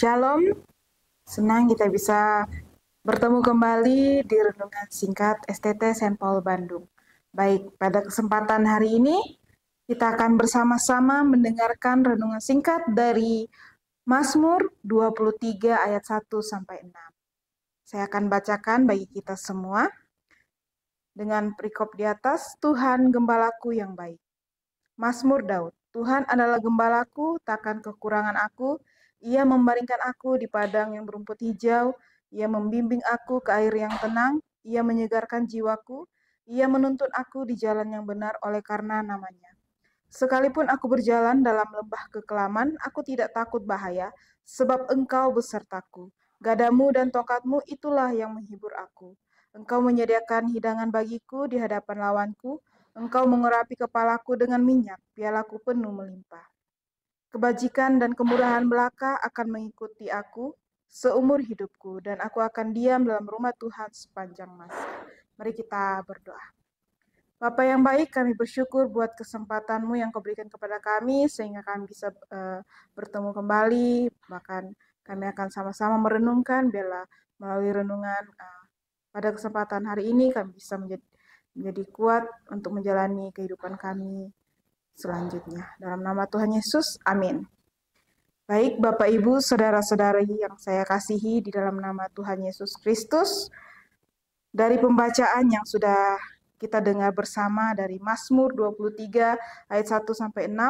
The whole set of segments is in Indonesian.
Shalom, senang kita bisa bertemu kembali di renungan singkat STT Saint Paul Bandung. Baik, pada kesempatan hari ini kita akan bersama-sama mendengarkan renungan singkat dari Mazmur 23 ayat 1 sampai 6. Saya akan bacakan bagi kita semua dengan perikop di atas. Tuhan gembalaku yang baik. Mazmur Daud. Tuhan adalah gembalaku, takkan kekurangan aku. Ia membaringkan aku di padang yang berumput hijau. Ia membimbing aku ke air yang tenang. Ia menyegarkan jiwaku. Ia menuntun aku di jalan yang benar oleh karena namanya. Sekalipun aku berjalan dalam lembah kekelaman, aku tidak takut bahaya, sebab Engkau besertaku. Gadamu dan tongkatmu itulah yang menghibur aku. Engkau menyediakan hidangan bagiku di hadapan lawanku. Engkau mengurapi kepalaku dengan minyak, pialaku penuh melimpah. Kebajikan dan kemurahan belaka akan mengikuti aku seumur hidupku, dan aku akan diam dalam rumah Tuhan sepanjang masa. Mari kita berdoa. Bapa yang baik, kami bersyukur buat kesempatan-Mu yang Kau berikan kepada kami, sehingga kami bisa bertemu kembali, bahkan kami akan sama-sama merenungkan, biarlah melalui renungan pada kesempatan hari ini kami bisa menjadi kuat untuk menjalani kehidupan kami selanjutnya. Dalam nama Tuhan Yesus, amin. Baik, Bapak Ibu, saudara-saudari yang saya kasihi di dalam nama Tuhan Yesus Kristus, dari pembacaan yang sudah kita dengar bersama dari Mazmur 23 ayat 1 sampai 6,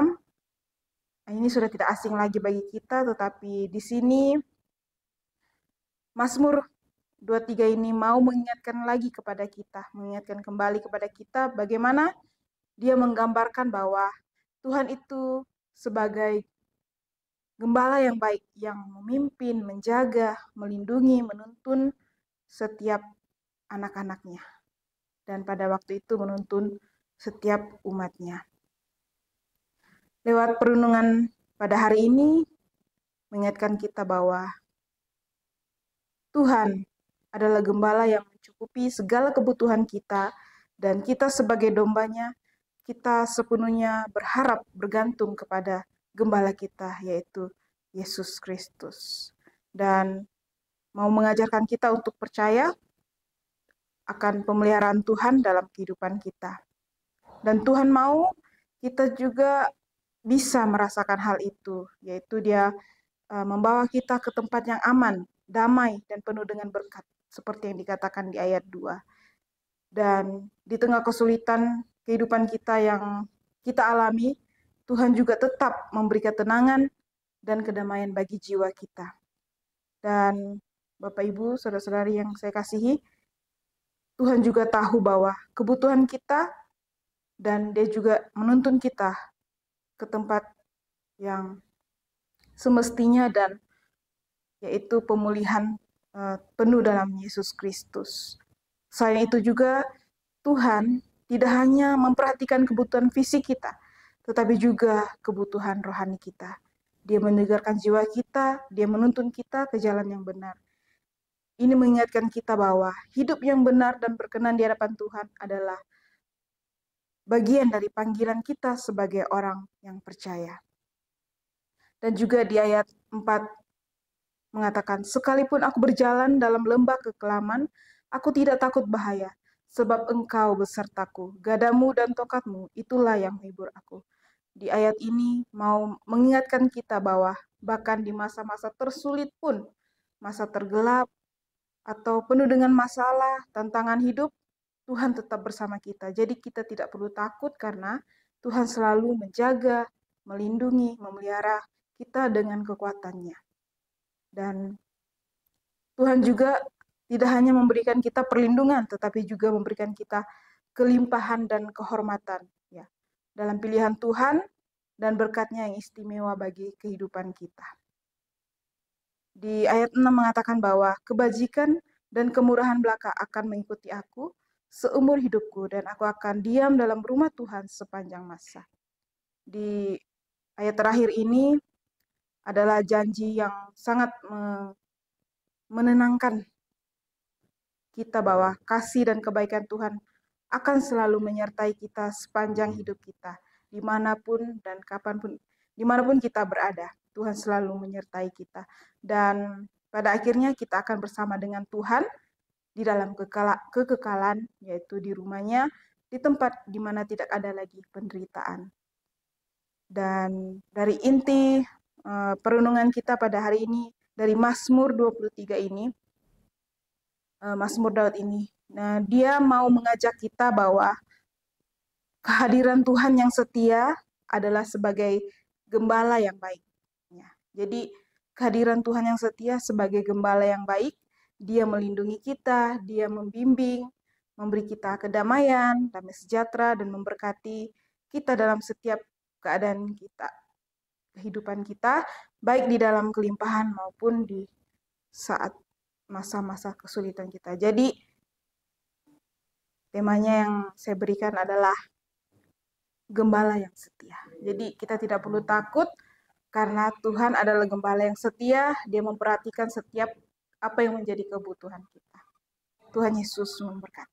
ini sudah tidak asing lagi bagi kita, tetapi di sini Mazmur 23 ini mau mengingatkan lagi kepada kita, mengingatkan kembali kepada kita bagaimana dia menggambarkan bahwa Tuhan itu sebagai gembala yang baik, yang memimpin, menjaga, melindungi, menuntun setiap anak-anaknya. Dan pada waktu itu menuntun setiap umatnya. Lewat perenungan pada hari ini, mengingatkan kita bahwa Tuhan adalah gembala yang mencukupi segala kebutuhan kita, dan kita sebagai dombanya, kita sepenuhnya berharap bergantung kepada gembala kita, yaitu Yesus Kristus. Dan mau mengajarkan kita untuk percaya akan pemeliharaan Tuhan dalam kehidupan kita. Dan Tuhan mau kita juga bisa merasakan hal itu, yaitu Dia membawa kita ke tempat yang aman, damai, dan penuh dengan berkat, seperti yang dikatakan di ayat 2. Dan di tengah kesulitan kehidupan kita yang kita alami, Tuhan juga tetap memberi ketenangan dan kedamaian bagi jiwa kita. Dan Bapak Ibu, saudara-saudari yang saya kasihi, Tuhan juga tahu bahwa kebutuhan kita, dan Dia juga menuntun kita ke tempat yang semestinya, dan yaitu pemulihan penuh dalam Yesus Kristus. Selain itu juga Tuhan tidak hanya memperhatikan kebutuhan fisik kita, tetapi juga kebutuhan rohani kita. Dia menyegarkan jiwa kita, Dia menuntun kita ke jalan yang benar. Ini mengingatkan kita bahwa hidup yang benar dan berkenan di hadapan Tuhan adalah bagian dari panggilan kita sebagai orang yang percaya. Dan juga di ayat 4 mengatakan, sekalipun aku berjalan dalam lembah kekelaman, aku tidak takut bahaya, sebab Engkau besertaku. Gadamu dan tongkatmu, itulah yang menghibur aku. Di ayat ini mau mengingatkan kita bahwa bahkan di masa-masa tersulit pun, masa tergelap, atau penuh dengan masalah, tantangan hidup, Tuhan tetap bersama kita. Jadi kita tidak perlu takut karena Tuhan selalu menjaga, melindungi, memelihara kita dengan kekuatannya. Dan Tuhan juga tidak hanya memberikan kita perlindungan, tetapi juga memberikan kita kelimpahan dan kehormatan, ya, dalam pilihan Tuhan dan berkatnya yang istimewa bagi kehidupan kita. Di ayat 6 mengatakan bahwa kebajikan dan kemurahan belaka akan mengikuti aku seumur hidupku, dan aku akan diam dalam rumah Tuhan sepanjang masa. Di ayat terakhir ini adalah janji yang sangat menenangkan kita bahwa kasih dan kebaikan Tuhan akan selalu menyertai kita sepanjang hidup kita, dimanapun dan kapanpun, dimanapun kita berada. Tuhan selalu menyertai kita. Dan pada akhirnya kita akan bersama dengan Tuhan di dalam kekekalan, yaitu di rumahnya, di tempat di mana tidak ada lagi penderitaan. Dan dari inti perenungan kita pada hari ini, dari Mazmur 23 ini, Mazmur Daud ini, nah, dia mau mengajak kita bahwa kehadiran Tuhan yang setia adalah sebagai gembala yang baik. Ya, jadi kehadiran Tuhan yang setia sebagai gembala yang baik, dia melindungi kita, dia membimbing, memberi kita kedamaian, damai sejahtera, dan memberkati kita dalam setiap keadaan kita, kehidupan kita, baik di dalam kelimpahan maupun di saat masa-masa kesulitan kita. Jadi temanya yang saya berikan adalah gembala yang setia. Jadi kita tidak perlu takut karena Tuhan adalah gembala yang setia, dia memperhatikan setiap apa yang menjadi kebutuhan kita. Tuhan Yesus memberkati.